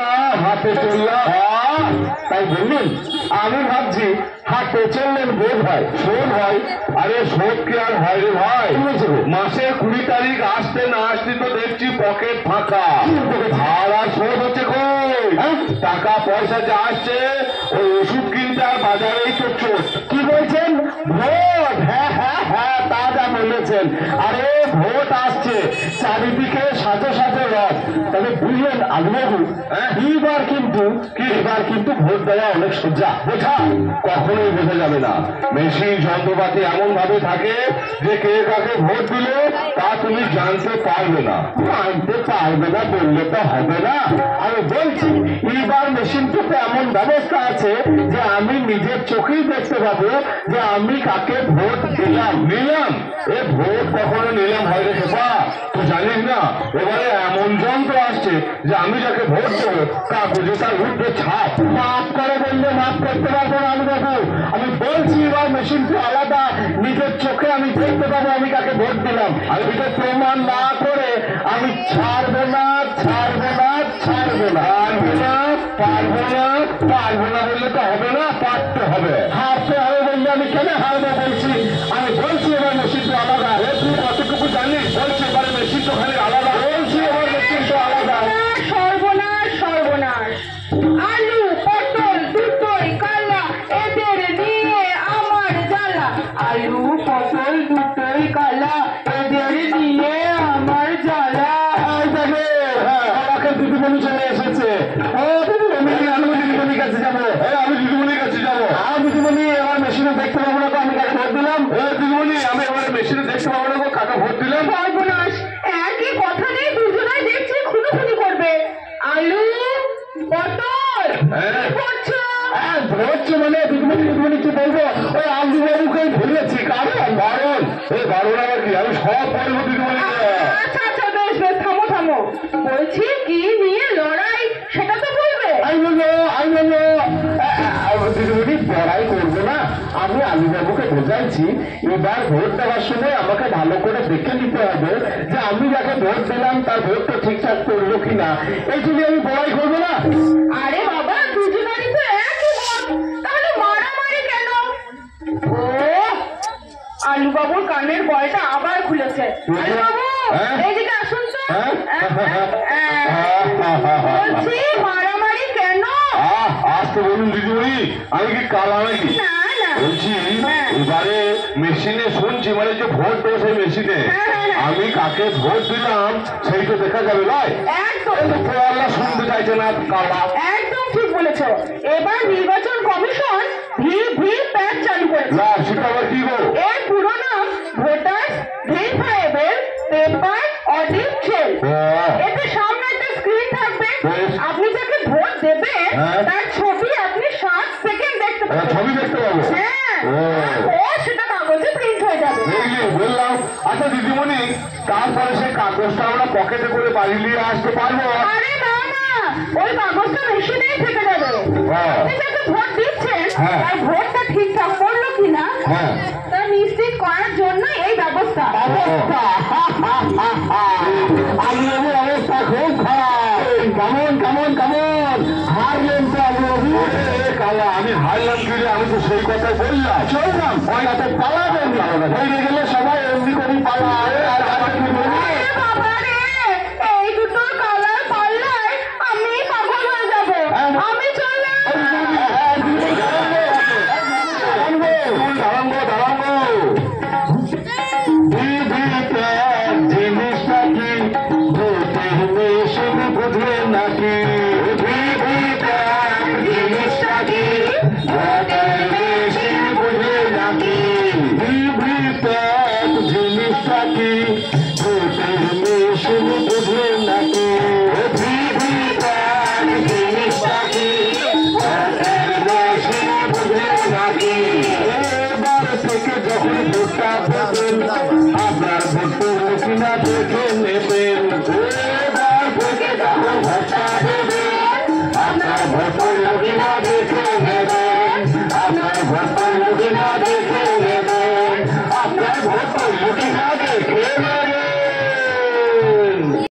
না হাতে চললাম। তাই বললেন? আমি ভাবছি হাতে চললেন বোধ হয় শোধ হয়। আরে শোধ কি আর হয় রে ভাই? মাসের 20 তারিখ আসতে না আসতে তো দেখছি পকেট ফাঁকা। ভাড়া শোধ হচ্ছে কই? টাকা পয়সা যা আসছে ওই ওষুধ কিনতে আর বাজারেই তো চোট। কি বলছেন? ভোট? হ্যাঁ হ্যাঁ হ্যাঁ, তা যা বলেছেন। আরে ভোট আসছে, চারিদিকে সাজো সাজো রথ। তবে বুঝলেন আলুবাবু, এবার কিন্তু ভোট দেওয়া অনেক সোজা। বোঝা কখনোই বোঝা যাবে না। মেশিন যন্ত্রপাতি এমন ভাবে থাকে যে কে কাকে ভোট দিল তা তুমি জানতে পারবে না। জানতে পারবে না বললে তো হবে না। আমি বলছি এইবার মেশিনটাতে এমন ব্যবস্থা আছে যে আমি নিজের চোখেই দেখতে পাবো যে আমি কাকে ভোট দিলাম। নিলাম? এ ভোট কখনো নিলাম হয় রে খেপা? তুই জানিস না এবারে এমন যন্ত্র আসছে যে আমি যাকে ভোট দেবো কাগজে তার উঠবে ছাপ। মাফ করে বললে মাফ করতে পারবো না আলুবাবু। আমি বলছি এবার মেশিনটা আলাদা, নিজের চোখে আমি দেখতে পাবো আমি কাকে ভোট দিলাম। আর এটা প্রমাণ না করে আমি ছাড়বো না, ছাড়বো না, ছাড়বো না। পারবো না, পারবো না, পারবো না বললে তো হবে না, পারতে হবে। হারতে হবে বললে আমি কেন হারবো বলছি? আমি বলছি এবার মেশিনটা আলাদা। তুই কতটুকু জানিস? বলছি এবারে মেশিন তো খালি আলাদা। বলছি এবার মেশিনটা আলাদা। সর্বনাশ সর্বনাশ! আলু পটল দুটোই কালা, এদের নিয়ে আমার জ্বালা। আলু পটল দুটোই কালা, এদের নিয়ে আমার জ্বালা। আমাকে দিদিমণি চলে এসেছে। ও দিদিমণি, আমি দিদিমণির কাছে যাবো। আমি দিদিমণির কাছে যাবো। দিদিমণি এবার মেশিনে দেখতে পাবো না তো আমি কাকে ভোট দিলাম? দিদিমণি আমি এবারে মেশিনে দেখতে পাবো না তো কাকে ভোট দিলাম? সর্বনাশ! একই কথা নেই, দুজনাই দেখছি খুনোখুনি করবে। আলু পটল করছো? ধরছো মানে দিদিমণি দিদিমণি কি বলবো? ওই আলুবাবুকেই ধরেছি। কারণ বারণ। এই বারণ আবার কি? আমি সব বলবো দিদিমণিকে। আচ্ছা আচ্ছা, বেশ বেশ, থামো থামো। বলছি কি নিয়ে লড়াই সেটা তো বলবে। আমি বলবো দিদিমণি লড়াই করবো না। আমি আলুবাবুকে বোঝাইছি এবার ভোট দেওয়ার সময় আমাকে ভালো করে দেখে নিতে হবে যে আমি যাকে ভোট দিলাম তার ভোটটা ঠিকঠাক করলো কিনা। এই জন্য আমি লড়াই করবো না। আরে বাবা, দুজনারই তো একই মত, তাহলে মারামারি কেন? ও, আলুবাবুর কানের বলটা আবার খুলেছে। আলুবাবু এইদিকে আসুন তো। বলছি মারামারি কেন? আসতে বলুন দিদিমণি, আমি কি কালা নাকি? না না, বলছি এবারে মেশিনে শুনছি মানে যে ভোট দেবো সেই মেশিনে আমি কাকে ভোট দিলাম সেই তো দেখা যাবে নয়? একদম শুনতে চাইছে না কালা। একদম ঠিক বলেছ। এবার নির্বাচন কমিশন ভিভিপ্যাট চালু করেছে। না সেটা আবার কি গো? এর পুরো নাম voters verifiable paper audit trail. এতে সামনে একটা স্ক্রিন থাকবে, আপনি যাকে ভোট দেবেন তার ছবি আপনি 7 সেকেন্ড দেখতে পাবেন। ছবি দেখতে পাবো? হ্যাঁ, ও সেটা কাগজে প্রিন্ট হয়ে যাবে। বললাম। আচ্ছা দিদিমণি, তারপরে সেই কাগজটা আমরা পকেটে করে বাড়ি নিয়ে আসতে পারবো? আরে না না, ওই কাগজটা মেশিনেই থেকে যাবে। আপনি যাকে ভোট দিচ্ছেন তার ভোটটা ঠিকঠাক করলো কিনা তা নিশ্চিত করার জন্য এই ব্যবস্থা। আলুবাবুর অবস্থা খুব খারাপ। কেমন কেমন কেমন হারলেন তো আলুবাবু? কালা আমি হারলাম কি? আমি তো সেই কথাই বললাম। চললাম ওই রাতে পালাবেন হয়ে গেলে সবাই এমনি করি পালায়। বাবা রে, এই দুটোর কালার পাল্লায় আমি পাগল হয়ে যাবো। আমি চললাম। জিনিসটা কি ভোটের মেশিন বুঝলে নাকি? জিনিসটা কি ভোটের মেশিন বুঝলে নাকি? জিনিসটা কি ভোটের মেশিন বুঝলে নাকি? জিনিসটা কি ভোটের মেশিন বুঝলে নাকি? এবার থেকে যখন ভোটটা দেবেন আপনার ভোট কিনা দেখে নেবেন। এবার থেকে যখন ভোটটা দেবেন আপনার ভোট কিনা